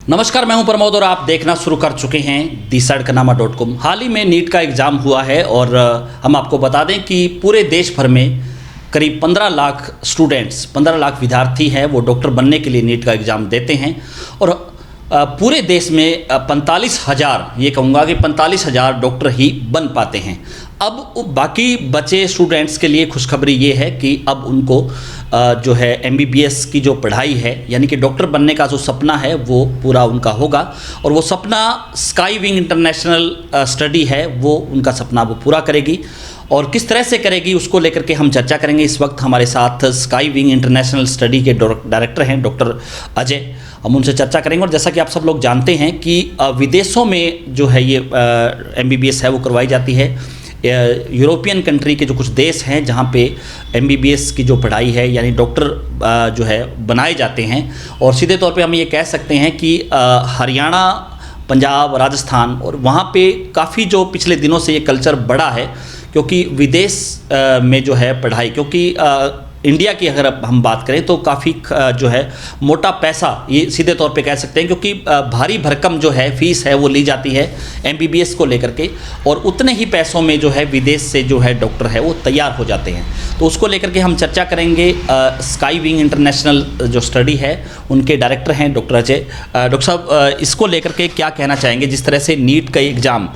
नमस्कार, मैं हूं प्रमोद और आप देखना शुरू कर चुके हैं दी-सड़कनामा.com। हाल ही में नीट का एग्ज़ाम हुआ है और हम आपको बता दें कि पूरे देश भर में करीब 15 लाख स्टूडेंट्स, 15 लाख विद्यार्थी हैं, वो डॉक्टर बनने के लिए नीट का एग्ज़ाम देते हैं। और पूरे देश में 45,000, ये कहूँगा कि 45,000 डॉक्टर ही बन पाते हैं। अब बाकी बचे स्टूडेंट्स के लिए खुशखबरी ये है कि अब उनको जो है MBBS की जो पढ़ाई है, यानी कि डॉक्टर बनने का जो सपना है वो पूरा उनका होगा। और वो सपना स्काई विंग इंटरनेशनल स्टडी है, वो उनका सपना वो पूरा करेगी। और किस तरह से करेगी उसको लेकर के हम चर्चा करेंगे। इस वक्त हमारे साथ स्काई विंग इंटरनेशनल स्टडी के डायरेक्टर हैं डॉक्टर अजय। हम उनसे चर्चा करेंगे। और जैसा कि आप सब लोग जानते हैं कि विदेशों में जो है ये MBBS है वो करवाई जाती है। यूरोपियन कंट्री के जो कुछ देश हैं जहाँ पे MBBS की जो पढ़ाई है, यानी डॉक्टर जो है बनाए जाते हैं। और सीधे तौर पे हम ये कह सकते हैं कि हरियाणा, पंजाब, राजस्थान, और वहाँ पे काफ़ी जो पिछले दिनों से ये कल्चर बढ़ा है, क्योंकि विदेश में जो है पढ़ाई, क्योंकि इंडिया की अगर हम बात करें तो काफ़ी जो है मोटा पैसा, ये सीधे तौर पे कह सकते हैं, क्योंकि भारी भरकम जो है फीस है वो ली जाती है MBBS को लेकर के। और उतने ही पैसों में जो है विदेश से जो है डॉक्टर है वो तैयार हो जाते हैं। तो उसको लेकर के हम चर्चा करेंगे। स्काई विंग इंटरनेशनल जो स्टडी है उनके डायरेक्टर हैं डॉक्टर अजय। डॉक्टर साहब, इसको लेकर के क्या कहना चाहेंगे? जिस तरह से नीट का एग्ज़ाम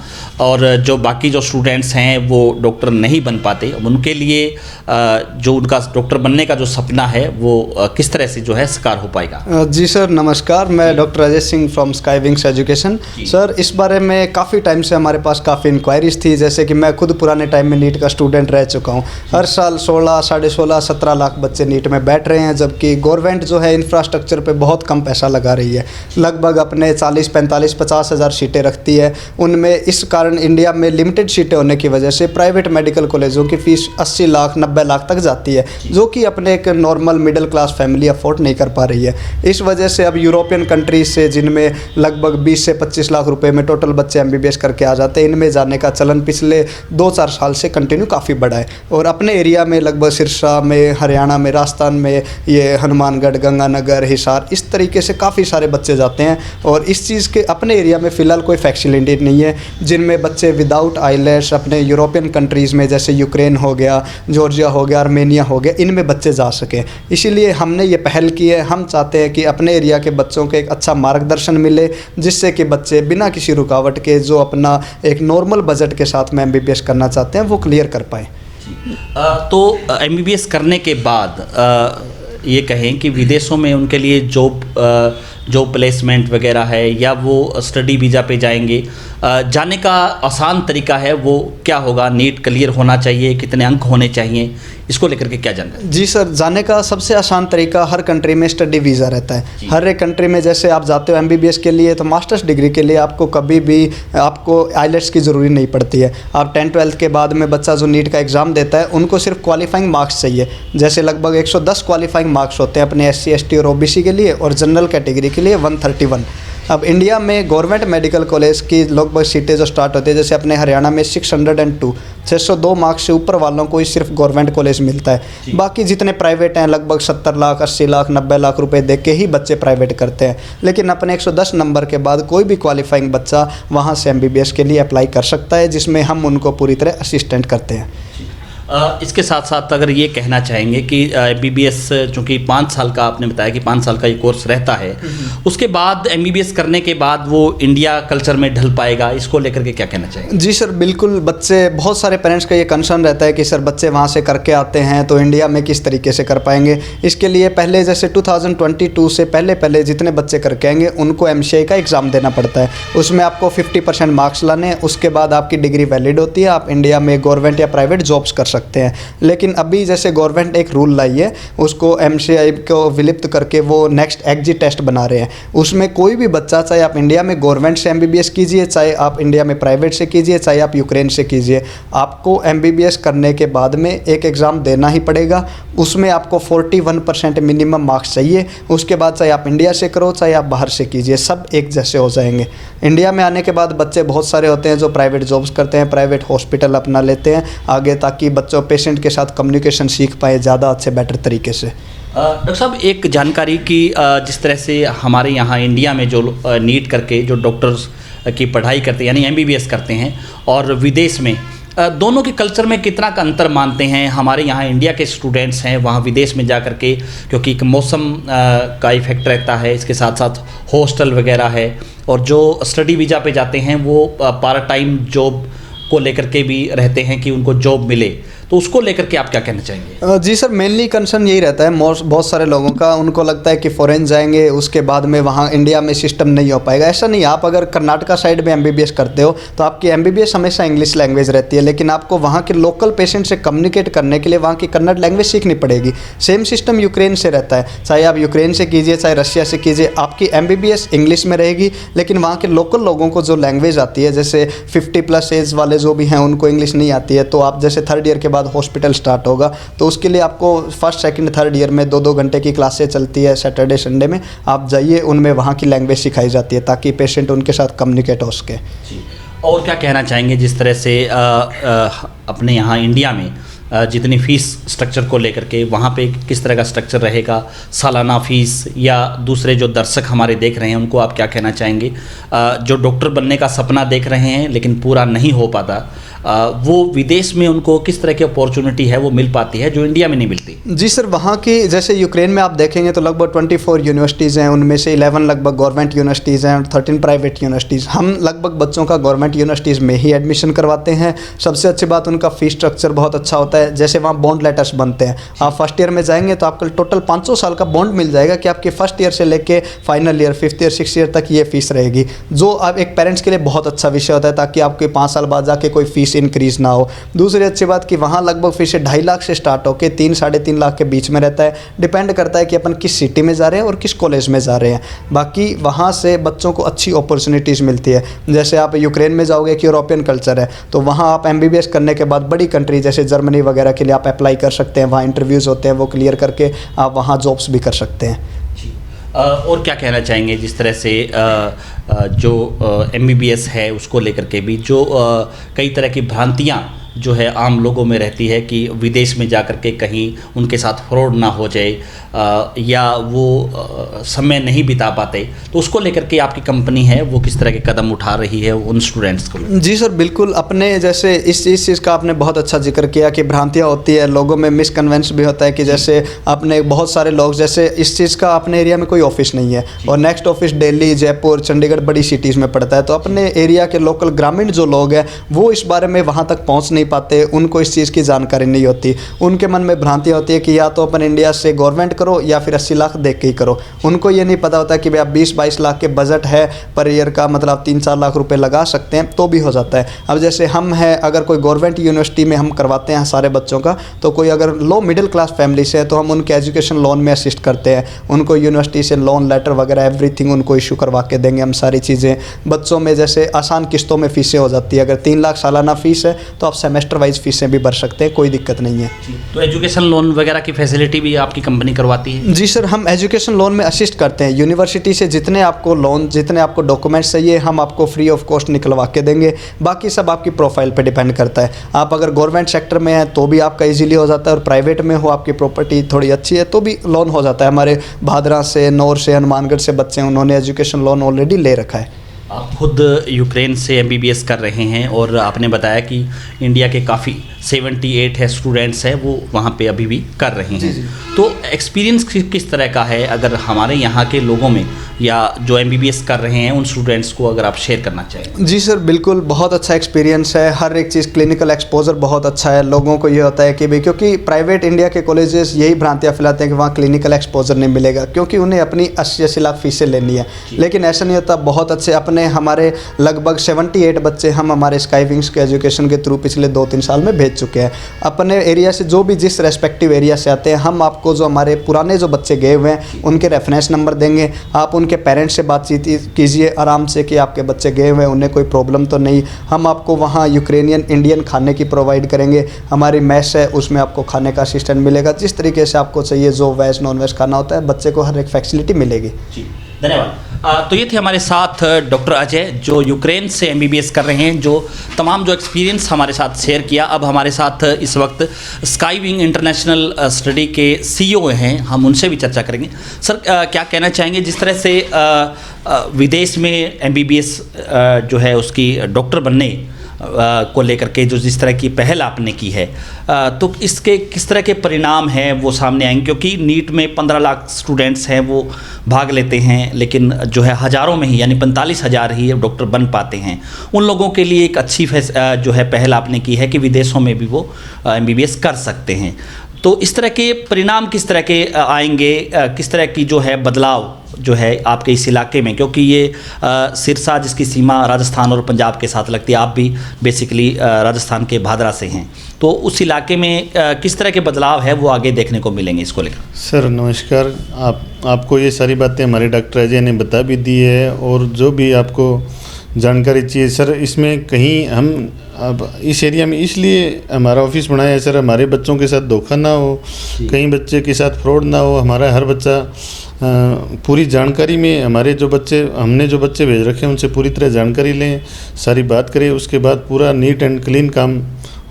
और जो बाकी जो स्टूडेंट्स हैं वो डॉक्टर नहीं बन पाते, उनके लिए जो उनका डॉक्टर बनने का जो सपना है वो किस तरह से जो है साकार हो पाएगा? जी सर, नमस्कार। मैं doctor Ajay Singh from sky wings education. Sir, इस बारे में काफ़ी टाइम से हमारे पास काफ़ी इंक्वायरीज थी। जैसे कि मैं खुद पुराने टाइम में नीट का स्टूडेंट रह चुका हूँ। हर साल 16, 16.5, 17 लाख बच्चे नीट में बैठ रहे हैं, जबकि गवर्नमेंट जो है इंफ्रास्ट्रक्चर पे बहुत कम पैसा लगा रही है। लगभग अपने 40, 45, 50 हज़ार सीटें रखती है। उनमें इस कारण इंडिया में लिमिटेड सीटें होने की वजह से प्राइवेट मेडिकल कॉलेजों की फ़ीस 80 लाख, 90 लाख तक जाती है, जो कि अपने एक normal middle class family afford नहीं कर पा रही है। इस वजह से अब यूरोपियन कंट्रीज से, जिनमें लगभग 20 से 25 लाख रुपए में टोटल बच्चे MBBS करके आ जाते हैं, इनमें जाने का चलन पिछले 2-4 साल से कंटिन्यू काफ़ी बढ़ा है। और अपने एरिया में लगभग सिरसा में, हरियाणा में, राजस्थान में, ये हनुमानगढ़, गंगानगर, हिसार, इस तरीके से काफ़ी सारे बच्चे जाते हैं। और इस चीज़ के अपने एरिया में फ़िलहाल कोई फैसिलिटी नहीं है जिनमें बच्चे विदाउट आइलेट्स अपने यूरोपियन कंट्रीज़ में, जैसे यूक्रेन हो गया, जॉर्जिया हो गया, आर्मेनिया हो गया, इनमें बच्चे जा सकें। इसीलिए हमने ये पहल की है। हम चाहते हैं कि अपने एरिया के बच्चों को एक अच्छा मार्गदर्शन मिले, जिससे कि बच्चे बिना किसी रुकावट के जो अपना एक नॉर्मल बजट के साथ में MBBS करना चाहते हैं वो क्लियर कर पाएँ। तो MBBS करने के बाद ये कहें कि विदेशों में उनके लिए जॉब प्लेसमेंट वगैरह है, या वो स्टडी वीज़ा पे जाएंगे, जाने का आसान तरीका है वो क्या होगा? नीट क्लियर होना चाहिए? कितने अंक होने चाहिए? इसको लेकर के क्या जानना? जी सर, जाने का सबसे आसान तरीका, हर कंट्री में स्टडी वीज़ा रहता है। हर एक कंट्री में जैसे आप जाते हो MBBS के लिए, तो मास्टर्स डिग्री के लिए आपको कभी भी आपको आइलेट्स की ज़रूरी नहीं पड़ती है। आप 10th 12th के बाद में बच्चा जो नीट का एग्ज़ाम देता है, उनको सिर्फ क्वालिफाइंग मार्क्स चाहिए। जैसे लगभग 110 क्वालिफाइंग मार्क्स होते हैं अपने SC, ST और OBC के लिए, और जनरल कैटेगरी के लिए 131। अब इंडिया में गवर्नमेंट मेडिकल कॉलेज की लगभग सीटें जो स्टार्ट होती है, जैसे अपने हरियाणा में 602, 602 मार्क्स से ऊपर वालों को ही सिर्फ गवर्नमेंट कॉलेज मिलता है। बाकी जितने प्राइवेट हैं लगभग 70 लाख, 80 लाख, 90 लाख रुपए दे के ही बच्चे प्राइवेट करते हैं। लेकिन अपने 110 नंबर के बाद कोई भी क्वालिफाइंग बच्चा वहाँ से MBBS के लिए अप्लाई कर सकता है, जिसमें हम उनको पूरी तरह असिस्टेंट करते हैं। इसके साथ साथ अगर ये कहना चाहेंगे कि MBBS चूँकि 5 साल का, आपने बताया कि 5 साल का ये कोर्स रहता है, उसके बाद MBBS करने के बाद वो इंडिया कल्चर में ढल पाएगा, इसको लेकर के क्या कहना चाहेंगे? जी सर, बिल्कुल। बच्चे, बहुत सारे पेरेंट्स का ये कंसर्न रहता है कि सर बच्चे वहाँ से करके आते हैं तो इंडिया में किस तरीके से कर पाएंगे। इसके लिए पहले जैसे 2022 से पहले जितने बच्चे करके आएंगे उनको MCI का एग्ज़ाम देना पड़ता है। उसमें आपको 50% मार्क्स लाने हैं, उसके बाद आपकी डिग्री वैलिड होती है, आप इंडिया में गवर्नमेंट या प्राइवेट जॉब्स कर सकते हैं। लेकिन अभी जैसे गवर्नमेंट एक रूल लाई है, उसको MCI को विलुप्त करके वो नेक्स्ट एग्जिट टेस्ट बना रहे हैं। उसमें कोई भी बच्चा, चाहे आप इंडिया में गवर्नमेंट से MBBS कीजिए, चाहे आप इंडिया में प्राइवेट से कीजिए, चाहे आप यूक्रेन से कीजिए, आपको MBBS करने के बाद में एक एग्ज़ाम देना ही पड़ेगा। उसमें आपको 41% मिनिमम मार्क्स चाहिए। उसके बाद चाहे आप इंडिया से करो, चाहे आप बाहर से कीजिए, सब एक जैसे हो जाएंगे। इंडिया में आने के बाद बच्चे बहुत सारे होते हैं जो प्राइवेट जॉब्स करते हैं, प्राइवेट हॉस्पिटल अपना लेते हैं आगे, ताकि बच्चों पेशेंट के साथ कम्युनिकेशन सीख पाए ज़्यादा अच्छे बेटर तरीके से। डॉक्टर साहब, एक जानकारी की जिस तरह से हमारे यहाँ इंडिया में जो नीट करके जो डॉक्टर्स की पढ़ाई करते हैं यानी एमबीबीएस करते हैं और विदेश में दोनों के कल्चर में कितना का अंतर मानते हैं? हमारे यहाँ इंडिया के स्टूडेंट्स हैं, वहाँ विदेश में जा कर के क्योंकि एक मौसम का इफेक्ट रहता है, इसके साथ साथ हॉस्टल वगैरह है, और जो स्टडी वीज़ा पे जाते हैं वो पार्ट टाइम जॉब को लेकर के भी रहते हैं कि उनको जॉब मिले, तो उसको लेकर के आप क्या कहना चाहेंगे? जी सर, मेनली कंसर्न यही रहता है बहुत सारे लोगों का, उनको लगता है कि फॉरेन जाएंगे उसके बाद में वहाँ इंडिया में सिस्टम नहीं हो पाएगा। ऐसा नहीं, आप अगर कर्नाटका साइड में एमबीबीएस करते हो तो आपकी एमबीबीएस हमेशा इंग्लिश लैंग्वेज रहती है, लेकिन आपको वहाँ के लोकल पेशेंट से कम्युनिकेट करने के लिए वहाँ की कन्नड़ लैंग्वेज सीखनी पड़ेगी। सेम सिस्टम यूक्रेन से रहता है, चाहे आप यूक्रेन से कीजिए चाहे रशिया से कीजिए, आपकी एमबीबीएस इंग्लिश में रहेगी, लेकिन वहाँ के लोकल लोगों को जो लैंग्वेज आती है, जैसे 50+ एज वाले जो भी हैं उनको इंग्लिश नहीं आती है, तो आप जैसे 3rd ईयर के बाद हॉस्पिटल स्टार्ट होगा तो उसके लिए आपको 1st, 2nd, 3rd ईयर में 2-2 घंटे की क्लासेस चलती है, सैटरडे संडे में आप जाइए, उनमें वहाँ की लैंग्वेज सिखाई जाती है ताकि पेशेंट उनके साथ कम्युनिकेट हो सके। और क्या कहना चाहेंगे जिस तरह से अपने यहाँ इंडिया में जितनी फ़ीस स्ट्रक्चर को लेकर के वहाँ पे किस तरह का स्ट्रक्चर रहेगा, सालाना फ़ीस, या दूसरे जो दर्शक हमारे देख रहे हैं उनको आप क्या कहना चाहेंगे जो डॉक्टर बनने का सपना देख रहे हैं लेकिन पूरा नहीं हो पाता, वो विदेश में उनको किस तरह की अपॉर्चुनिटी है वो मिल पाती है जो इंडिया में नहीं मिलती? जी सर, वहाँ की जैसे यूक्रेन में आप देखेंगे तो लगभग 24 यूनिवर्सिटीज़ हैं, उनमें से 11 लगभग गवर्नमेंट यूनिवर्सिटीज़ हैं और 13 प्राइवेट यूनिवर्सिटीज़। हम लगभग बच्चों का गवर्नमेंट यूनिवर्सिटीज़ में ही एडमिशन करवाते हैं। सबसे अच्छी बात उनका फ़ीस स्ट्रक्चर बहुत अच्छा होता है। जैसे वहाँ बॉन्ड लेटर्स बनते हैं, आप 1st ईयर में जाएंगे तो आपको टोटल 500 साल का बॉन्ड मिल जाएगा कि आपके 1st ईयर से लेके final year 5th year 6th year तक ये फ़ीस रहेगी, जो आप एक पेरेंट्स के लिए बहुत अच्छा विषय होता है ताकि आपके 5 साल बाद जाके कोई फ़ीस इंक्रीज़ ना हो। दूसरी अच्छी बात कि वहाँ लगभग फीस 2.5 लाख से स्टार्ट होकर 3-3.5 लाख के बीच में रहता है। डिपेंड करता है कि अपन किस सिटी में जा रहे हैं और किस कॉलेज में जा रहे हैं। बाकी वहाँ से बच्चों को अच्छी अपॉर्चुनिटीज़ मिलती है। जैसे आप यूक्रेन में जाओगे कि यूरोपियन कल्चर है, तो वहाँ आप एमबीबीएस करने के बाद बड़ी कंट्री जैसे जर्मनी वगैरह के लिए आप अप्लाई कर सकते हैं। वहाँ इंटरव्यूज़ होते हैं, वो क्लियर करके आप वहाँ जॉब्स भी कर सकते हैं। और क्या कहना चाहेंगे जिस तरह से जो एमबीबीएस है उसको लेकर के भी जो कई तरह की भ्रांतियाँ जो है आम लोगों में रहती है कि विदेश में जाकर के कहीं उनके साथ फ्रॉड ना हो जाए या वो समय नहीं बिता पाते, तो उसको लेकर के आपकी कंपनी है वो किस तरह के कदम उठा रही है उन स्टूडेंट्स को? जी सर, बिल्कुल। अपने जैसे इस चीज़ का आपने बहुत अच्छा जिक्र किया कि भ्रांतियाँ होती है, लोगों में मिसकन्वेंस भी होता है कि जैसे अपने बहुत सारे लोग जैसे इस चीज़ का अपने एरिया में कोई ऑफिस नहीं है और नेक्स्ट ऑफिस दिल्ली, जयपुर, चंडीगढ़ बड़ी सिटीज़ में पड़ता है, तो अपने एरिया के लोकल ग्रामीण जो लोग हैं वो इस बारे में वहाँ तक पहुँच नहीं पाते, उनको इस चीज़ की जानकारी नहीं होती। उनके मन में भ्रांतियाँ होती है कि या तो अपन इंडिया से गवर्नमेंट करो या फिर 80 लाख देख के ही करो। उनको ये नहीं पता होता कि भाई आप 20-22 लाख के बजट है पर ईयर का, मतलब 3-4 लाख रुपए लगा सकते हैं तो भी हो जाता है। अब जैसे हम हैं, अगर कोई गवर्नमेंट यूनिवर्सिटी में हम करवाते हैं सारे बच्चों का, तो कोई अगर लो मिडिल क्लास फैमिली से है तो हम उनके एजुकेशन लोन में असिस्ट करते हैं, उनको यूनिवर्सिटी से लोन लेटर वगैरह एवरीथिंग उनको इशू करवा के देंगे हम सारी चीज़ें। बच्चों में जैसे आसान किस्तों में फ़ीसें हो जाती है, अगर 3 लाख सालाना फ़ीस है तो आप सेमेस्टर वाइज फ़ीसें भी भर सकते हैं, कोई दिक्कत नहीं है। तो एजुकेशन लोन वगैरह की फैसिलिटी भी आपकी कंपनी करवाती है? जी सर, हम एजुकेशन लोन में असिस्ट करते हैं। यूनिवर्सिटी से जितने आपको लोन, जितने आपको डॉक्यूमेंट्स चाहिए हम आपको फ्री ऑफ कॉस्ट निकलवा के देंगे। बाकी सब आपकी प्रोफाइल पे डिपेंड करता है। आप अगर गवर्नमेंट सेक्टर में हैं तो भी आपका इजीली हो जाता है और प्राइवेट में हो, आपकी प्रॉपर्टी थोड़ी अच्छी है तो भी लोन हो जाता है। हमारे भादरा से, नौर से, हनुमानगढ़ से बच्चे हैं, उन्होंने एजुकेशन लोन ऑलरेडी ले रखा है। आप खुद यूक्रेन से एमबीबीएस कर रहे हैं और आपने बताया कि इंडिया के काफ़ी 78 है स्टूडेंट्स हैं वो वहाँ पे अभी भी कर रहे हैं। तो एक्सपीरियंस किस तरह का है अगर हमारे यहाँ के लोगों में या जो एमबीबीएस कर रहे हैं उन स्टूडेंट्स को अगर आप शेयर करना चाहें? जी सर, बिल्कुल बहुत अच्छा एक्सपीरियंस है। हर एक चीज़ क्लिनिकल एक्सपोजर बहुत अच्छा है। लोगों को ये होता है कि भाई क्योंकि प्राइवेट इंडिया के कॉलेजेस यही भ्रांतियाँ फैलाते हैं कि वहाँ क्लिनिकल एक्सपोजर नहीं मिलेगा क्योंकि उन्हें अपनी 80-80 लाख फीसें लेनी है, लेकिन ऐसा नहीं होता। बहुत अच्छे अपने हमारे लगभग 78 बच्चे हम हमारे स्काई विंग्स के एजुकेशन के थ्रू पिछले 2-3 साल में भेज चुके हैं। अपने एरिया से जो भी जिस रेस्पेक्टिव एरिया से आते हैं हम आपको जो हमारे पुराने जो बच्चे गए हुए हैं उनके रेफरेंस नंबर देंगे। आप उनके पेरेंट्स से बातचीत कीजिए आराम से कि आपके बच्चे गए हुए हैं, उन्हें कोई प्रॉब्लम तो नहीं। हम आपको वहाँ यूक्रेनियन इंडियन खाने की प्रोवाइड करेंगे। हमारी मैस है उसमें आपको खाने का असिस्टेंट मिलेगा। जिस तरीके से आपको चाहिए, जो वेज नॉन वेज खाना होता है, बच्चे को हर एक फैसिलिटी मिलेगी। धन्यवाद। तो ये थे हमारे साथ डॉक्टर अजय, जो यूक्रेन से एमबीबीएस कर रहे हैं, जो तमाम जो एक्सपीरियंस हमारे साथ शेयर किया। अब हमारे साथ इस वक्त स्काईविंग इंटरनेशनल स्टडी के सीईओ हैं, हम उनसे भी चर्चा करेंगे। सर, क्या कहना चाहेंगे, जिस तरह से विदेश में एमबीबीएस जो है उसकी डॉक्टर बनने को लेकर के जो जिस तरह की पहल आपने की है, तो इसके किस तरह के परिणाम हैं वो सामने आएंगे? क्योंकि नीट में 15 लाख स्टूडेंट्स हैं वो भाग लेते हैं, लेकिन जो है हज़ारों में ही, यानी 45,000 ही डॉक्टर बन पाते हैं। उन लोगों के लिए एक अच्छी जो है पहल आपने की है कि विदेशों में भी वो एमबीबीएस कर सकते हैं। तो इस तरह के परिणाम किस तरह के आएंगे, किस तरह की जो है बदलाव जो है आपके इस इलाके में, क्योंकि ये सिरसा जिसकी सीमा राजस्थान और पंजाब के साथ लगती है, आप भी बेसिकली राजस्थान के भादरा से हैं, तो उस इलाके में किस तरह के बदलाव है वो आगे देखने को मिलेंगे इसको लेकर? सर नमस्कार। आपको ये सारी बातें हमारे डॉक्टर अजय ने बता भी दी है, और जो भी आपको जानकारी चाहिए सर, इसमें कहीं हम अब इस एरिया में इसलिए हमारा ऑफिस बनाया है सर, हमारे बच्चों के साथ धोखा ना हो, कहीं बच्चे के साथ फ्रॉड ना हो। हमारा हर बच्चा पूरी जानकारी में, हमारे हमने जो बच्चे भेज रखे हैं उनसे पूरी तरह जानकारी लें, सारी बात करें, उसके बाद पूरा नीट एंड क्लीन काम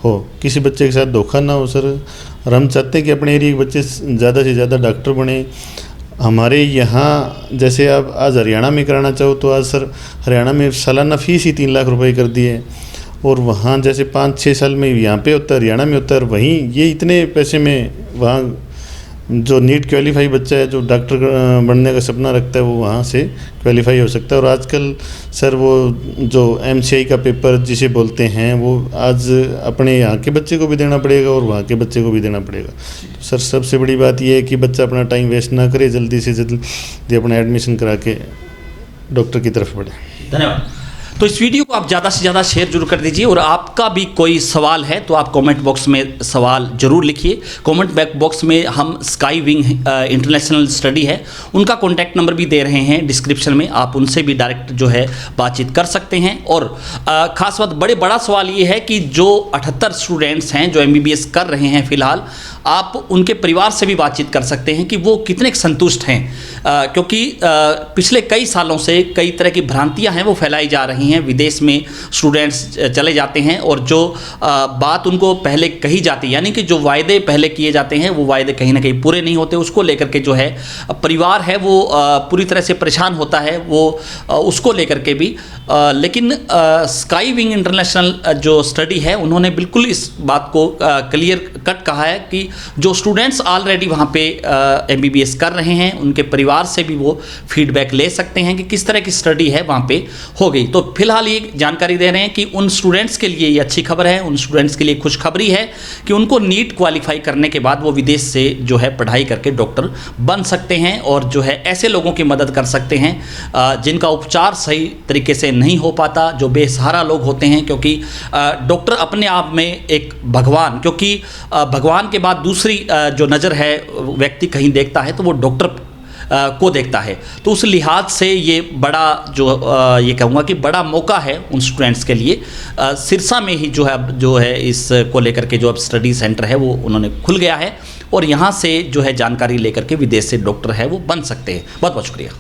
हो, किसी बच्चे के साथ धोखा ना हो सर। और हम चाहते हैं कि अपने एरिया के बच्चे ज़्यादा से ज़्यादा डॉक्टर बने। हमारे यहाँ जैसे आप आज हरियाणा में कराना चाहो तो आज सर हरियाणा में सालाना फ़ीस ही 3 लाख रुपए कर दिए, और वहाँ जैसे 5-6 साल में यहाँ पे होता है, हरियाणा में होता है, और वहीं ये इतने पैसे में वहाँ जो नीट क्वालिफाई बच्चा है, जो डॉक्टर बनने का सपना रखता है, वो वहाँ से क्वालिफाई हो सकता है। और आजकल सर वो जो MCI का पेपर जिसे बोलते हैं, वो आज अपने यहाँ के बच्चे को भी देना पड़ेगा और वहाँ के बच्चे को भी देना पड़ेगा। तो सर सबसे बड़ी बात यह है कि बच्चा अपना टाइम वेस्ट ना करे, जल्दी से जल्दी अपना एडमिशन करा के डॉक्टर की तरफ बढ़े। धन्यवाद। तो इस वीडियो को आप ज़्यादा से ज़्यादा शेयर जरूर कर दीजिए, और आपका भी कोई सवाल है तो आप कमेंट बॉक्स में सवाल जरूर लिखिए। कमेंट बॉक्स में हम स्काईविंग इंटरनेशनल स्टडी है उनका कॉन्टैक्ट नंबर भी दे रहे हैं डिस्क्रिप्शन में, आप उनसे भी डायरेक्ट जो है बातचीत कर सकते हैं। और ख़ास बात बड़ा सवाल ये है कि जो 78 स्टूडेंट्स हैं जो MBBS कर रहे हैं फ़िलहाल, आप उनके परिवार से भी बातचीत कर सकते हैं कि वो कितने संतुष्ट हैं, क्योंकि पिछले कई सालों से कई तरह की भ्रांतियां हैं वो फैलाई जा रही हैं। विदेश में स्टूडेंट्स चले जाते हैं और जो बात उनको पहले कही जाती है, यानी कि जो वायदे पहले किए जाते हैं वो वायदे कहीं ना कहीं पूरे नहीं होते, उसको लेकर के जो है परिवार है वो पूरी तरह से परेशान होता है, वो उसको लेकर के भी। लेकिन स्काईविंग इंटरनेशनल जो स्टडी है उन्होंने बिल्कुल इस बात को क्लियर कट कहा है कि जो स्टूडेंट्स ऑलरेडी वहाँ पे MBBS कर रहे हैं उनके परिवार से भी वो फीडबैक ले सकते हैं कि किस तरह की स्टडी है वहाँ पे हो गई। तो फिलहाल ये जानकारी दे रहे हैं कि उन स्टूडेंट्स के लिए ये अच्छी खबर है, उन स्टूडेंट्स के लिए खुशखबरी है कि उनको नीट क्वालिफाई करने के बाद वो विदेश से जो है पढ़ाई करके डॉक्टर बन सकते हैं, और जो है ऐसे लोगों की मदद कर सकते हैं जिनका उपचार सही तरीके से नहीं हो पाता, जो बेसहारा लोग होते हैं। क्योंकि डॉक्टर अपने आप में एक भगवान, क्योंकि भगवान के बाद दूसरी जो नज़र है व्यक्ति कहीं देखता है तो वो डॉक्टर को देखता है। तो उस लिहाज से ये बड़ा जो ये कहूँगा कि बड़ा मौका है उन स्टूडेंट्स के लिए। सिरसा में ही जो है इसको लेकर के जो अब स्टडी सेंटर है वो उन्होंने खुल गया है, और यहाँ से जो है जानकारी लेकर के विदेश से डॉक्टर है वो बन सकते हैं। बहुत बहुत शुक्रिया।